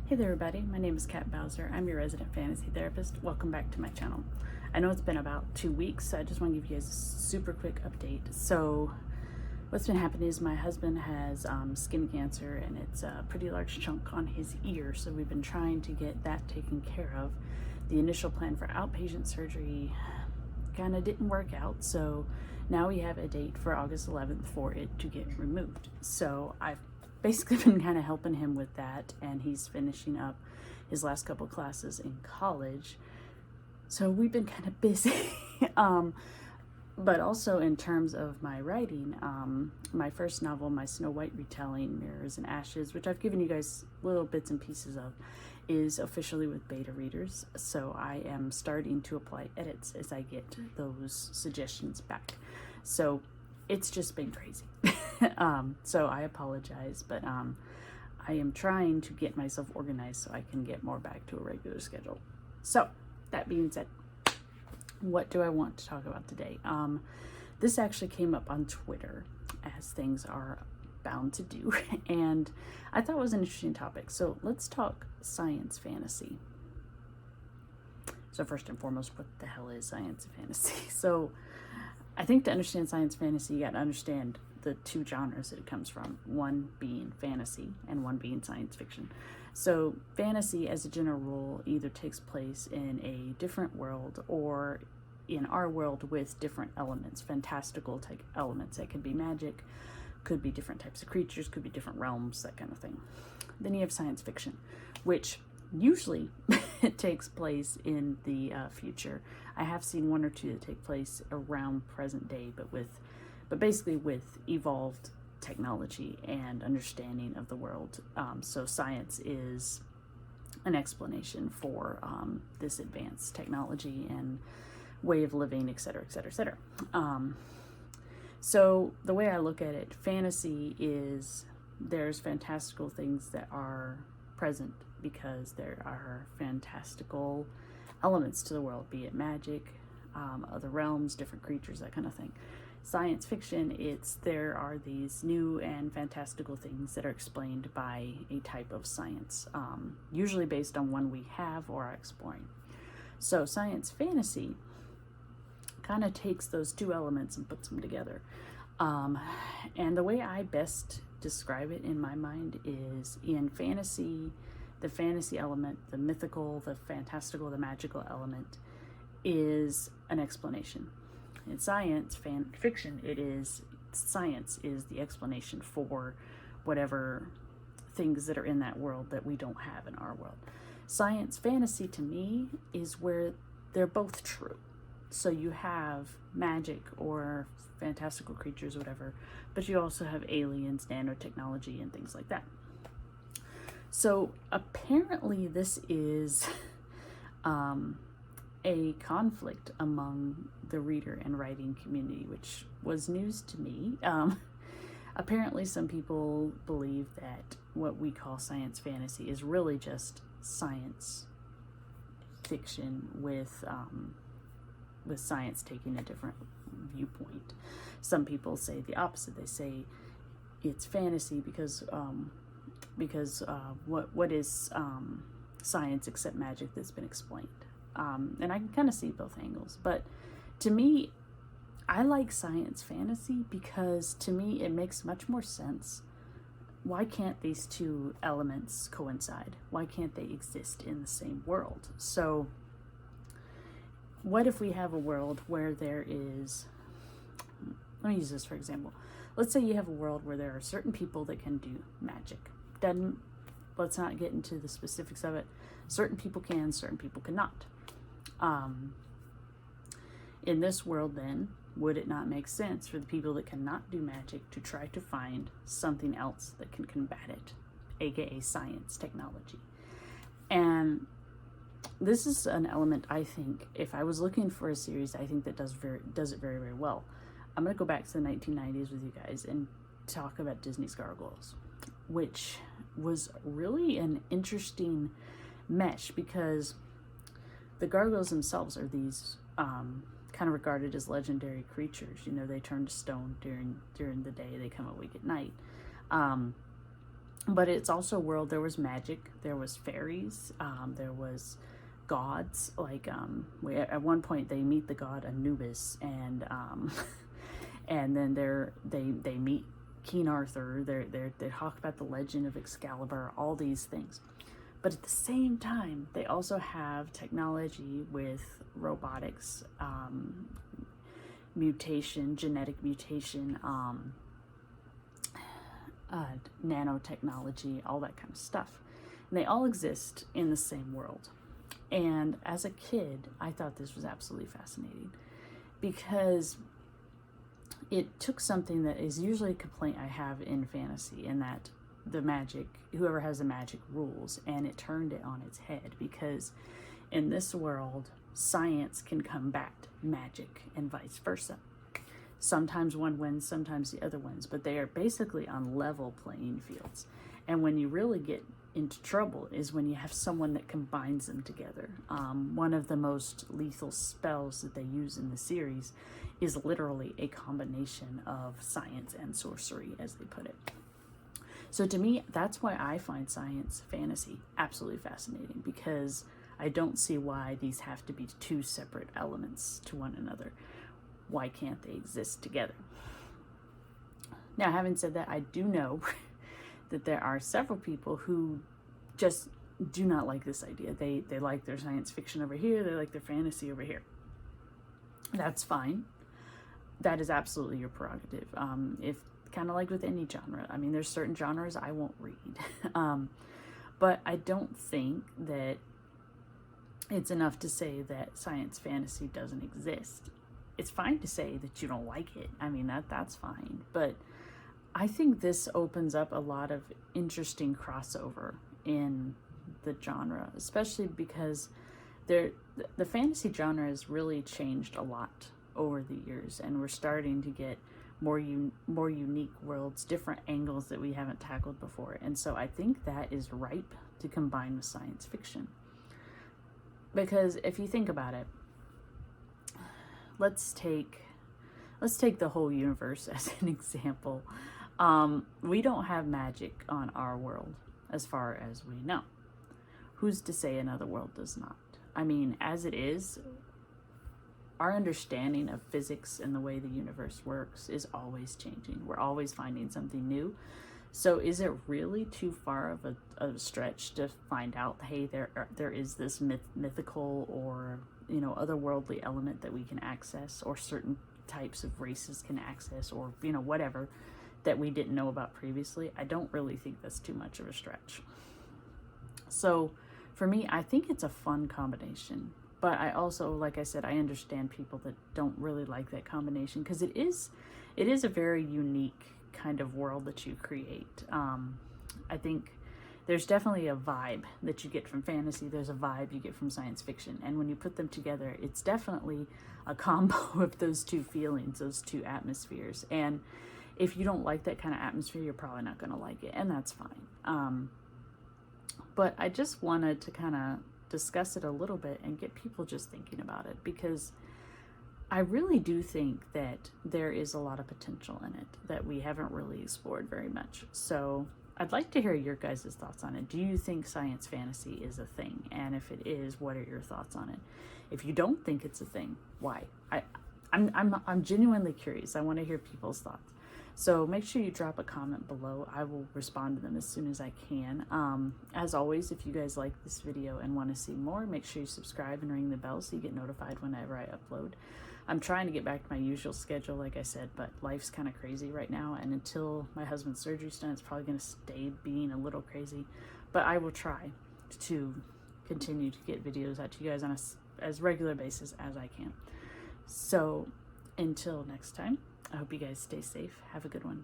Hey there everybody, my name is Kat Bowser. I'm your resident fantasy therapist. Welcome back to my channel. I know it's been about 2 weeks, so I just want to give you guys a super quick update. So what's been happening is my husband has skin cancer, and it's a pretty large chunk on his ear, so we've been trying to get that taken care of. The initial plan for outpatient surgery kind of didn't work out, so now we have a date for August 11th for it to get removed. So I've basically been kind of helping him with that, and he's finishing up his last couple classes in college, so we've been kind of busy. But also in terms of my writing, my first novel, my Snow White retelling, Mirrors and Ashes, which I've given you guys little bits and pieces of, is officially with beta readers, so I am starting to apply edits as I get those suggestions back. So it's just been crazy. So I apologize, but I am trying to get myself organized so I can get more back to a regular schedule. So that being said, what do I want to talk about today? This actually came up on Twitter, as things are bound to do, and I thought it was an interesting topic. So let's talk science fantasy. So first and foremost, what the hell is science fantasy? So I think to understand science fantasy, you got to understand the two genres that it comes from, one being fantasy and one being science fiction. So fantasy, as a general rule, either takes place in a different world or in our world with different elements, fantastical type elements. That could be magic, could be different types of creatures, could be different realms, that kind of thing. Then you have science fiction, which usually it takes place in the future. I have seen one or two that take place around present day, but basically with evolved technology and understanding of the world. So science is an explanation for this advanced technology and way of living, etc., etc., etc. So the way I look at it, fantasy is there's fantastical things that are present because there are fantastical elements to the world, be it magic, other realms, different creatures, that kind of thing. Science fiction, there are these new and fantastical things that are explained by a type of science, usually based on one we have or are exploring. So science fantasy kind of takes those two elements and puts them together. And the way I best describe it in my mind is, in fantasy, the fantasy element, the mythical, the fantastical, the magical element is an explanation. In science fiction, science is the explanation for whatever things that are in that world that we don't have in our world. Science fantasy, to me, is where they're both true. So you have magic or fantastical creatures or whatever, but you also have aliens, nanotechnology, and things like that. So apparently this is a conflict among the reader and writing community, which was news to me. Apparently some people believe that what we call science fantasy is really just science fiction with science taking a different viewpoint. Some people say the opposite. They say it's fantasy because what is science except magic that's been explained? And I can kind of see both angles, but to me, I like science fantasy because to me it makes much more sense. Why can't these two elements coincide? Why can't they exist in the same world? So what if we have a world where there is, let me use this for example. Let's say you have a world where there are certain people that can do magic. Let's not get into the specifics of it. Certain people can, certain people cannot. In this world then, would it not make sense for the people that cannot do magic to try to find something else that can combat it, aka science, technology? And this is an element, I think, if I was looking for a series, I think that does it very, very well. I'm going to go back to the 1990s with you guys and talk about Disney's Gargoyles, which was really an interesting mesh because the gargoyles themselves are these kind of regarded as legendary creatures. You know, they turn to stone during the day, they come awake at night. But it's also a world, there was magic, there was fairies, there was gods, like at one point they meet the god Anubis, and and then they meet King Arthur. They talk about the legend of Excalibur, all these things. But at the same time, they also have technology with robotics, mutation, genetic mutation, nanotechnology, all that kind of stuff. And they all exist in the same world. And as a kid, I thought this was absolutely fascinating because it took something that is usually a complaint I have in fantasy, in that the magic, whoever has the magic rules, and it turned it on its head, because in this world, science can combat magic and vice versa. Sometimes one wins, sometimes the other wins, but they are basically on level playing fields. And when you really get into trouble is when you have someone that combines them together. One of the most lethal spells that they use in the series is literally a combination of science and sorcery, as they put it. So to me, that's why I find science fantasy absolutely fascinating, because I don't see why these have to be two separate elements to one another. Why can't they exist together? Now, having said that, I do know that there are several people who just do not like this idea. They like their science fiction over here, they like their fantasy over here. That's fine. That is absolutely your prerogative. If kind of like with any genre, I mean, there's certain genres I won't read. But I don't think that it's enough to say that science fantasy doesn't exist. It's fine to say that you don't like it. I mean, that's fine. But I think this opens up a lot of interesting crossover in the genre, especially because the fantasy genre has really changed a lot over the years, and we're starting to get more unique worlds, different angles that we haven't tackled before. And so I think that is ripe to combine with science fiction. Because if you think about it, let's take the whole universe as an example. We don't have magic on our world as far as we know. Who's to say another world does not? I mean, as it is, our understanding of physics and the way the universe works is always changing. We're always finding something new. So is it really too far of a stretch to find out, hey, there is this mythical or, you know, otherworldly element that we can access, or certain types of races can access, or, you know, whatever that we didn't know about previously? I don't really think that's too much of a stretch. So for me, I think it's a fun combination. But I also, like I said, I understand people that don't really like that combination, because it is a very unique kind of world that you create. I think there's definitely a vibe that you get from fantasy. There's a vibe you get from science fiction. And when you put them together, it's definitely a combo of those two feelings, those two atmospheres. And if you don't like that kind of atmosphere, you're probably not going to like it, and that's fine. But I just wanted to kind of discuss it a little bit and get people just thinking about it, because I really do think that there is a lot of potential in it that we haven't really explored very much. So I'd like to hear your guys' thoughts on it. Do you think science fantasy is a thing? And if it is, what are your thoughts on it? If you don't think it's a thing, why? I'm genuinely curious. I want to hear people's thoughts. So make sure you drop a comment below. I will respond to them as soon as I can. As always, if you guys like this video and want to see more, make sure you subscribe and ring the bell so you get notified whenever I upload. I'm trying to get back to my usual schedule, like I said, but life's kind of crazy right now. And until my husband's surgery's done, it's probably going to stay being a little crazy. But I will try to continue to get videos out to you guys on as regular basis as I can. So until next time, I hope you guys stay safe. Have a good one.